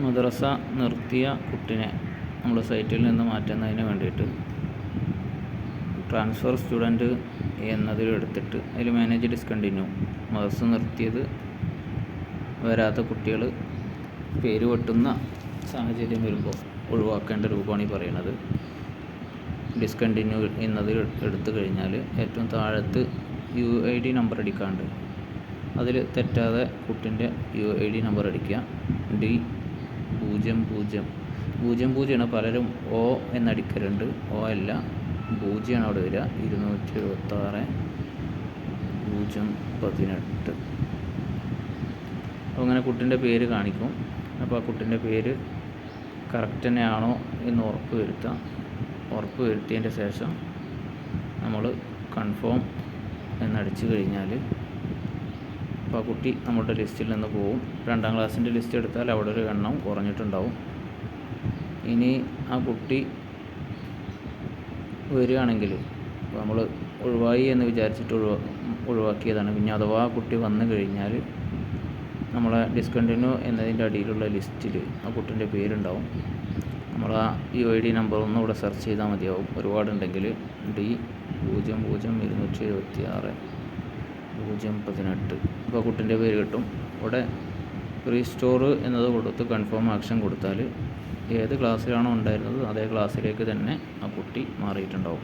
മദ്രസ നിർത്തിയ കുട്ടിനെ നമ്മൾ സൈറ്റിൽ നിന്ന് മാറ്റുന്നതിന് വേണ്ടിയിട്ട് ട്രാൻസ്ഫർ സ്റ്റുഡൻറ്റ് എന്നതിൽ എടുത്തിട്ട് അതിൽ മാനേജ് ഡിസ്കണ്ടിന്യൂ മദ്രസ നിർത്തിയത് വരാത്ത കുട്ടികൾ പേര് വെട്ടുന്ന സാഹചര്യം വരുമ്പോൾ ഒഴിവാക്കേണ്ട രൂപമാണ് ഈ പറയുന്നത്. ഡിസ്കണ്ടിന്യൂ എന്നതിൽ എടുത്തു കഴിഞ്ഞാൽ ഏറ്റവും താഴത്ത് UID നമ്പർ അടിക്കാണ്ട് അതിൽ തെറ്റാതെ കുട്ടിൻ്റെ UID നമ്പർ അടിക്കുക. D00 പലരും O എന്നടിക്കലുണ്ട്. O അല്ല, 0 അവിടെ വരിക. 276 018. അപ്പോൾ അങ്ങനെ കുട്ടിൻ്റെ പേര് കാണിക്കും. അപ്പോൾ ആ കുട്ടിൻ്റെ പേര് കറക്റ്റ് തന്നെയാണോ എന്ന് ഉറപ്പ് വരുത്തിയതിൻ്റെ ശേഷം നമ്മൾ കൺഫേം എന്നടിച്ചു കഴിഞ്ഞാൽ അപ്പോൾ ആ കുട്ടി നമ്മുടെ ലിസ്റ്റിൽ നിന്ന് പോകും. 2ാം ക്ലാസ്സിൻ്റെ ലിസ്റ്റ് എടുത്താൽ അവിടെ ഒരു എണ്ണം കുറഞ്ഞിട്ടുണ്ടാവും. ഇനി ആ കുട്ടി വരികയാണെങ്കിൽ നമ്മൾ ഒഴിവായി എന്ന് വിചാരിച്ചിട്ട് ഒഴിവാക്കിയതാണ്. പിന്നെ അഥവാ ആ കുട്ടി വന്നു കഴിഞ്ഞാൽ നമ്മളെ ഡിസ്കണ്ടിന്യൂ എന്നതിൻ്റെ അടിയിലുള്ള ലിസ്റ്റിൽ ആ കുട്ടീൻ്റെ പേരുണ്ടാവും. നമ്മൾ ആ UID നമ്പർ ഒന്നും ഇവിടെ സെർച്ച് ചെയ്താൽ മതിയാവും. ഒരുപാടുണ്ടെങ്കിൽ D00 276 018 ഇപ്പോൾ കുട്ടീൻ്റെ പേര് കിട്ടും. ഇവിടെ റീസ്റ്റോർ എന്നത് കൊടുത്ത് കൺഫേം ആക്ഷൻ കൊടുത്താൽ ഏത് ക്ലാസ്സിലാണോ ഉണ്ടായിരുന്നത് അതേ ക്ലാസ്സിലേക്ക് തന്നെ ആ കുട്ടി മാറിയിട്ടുണ്ടാവും.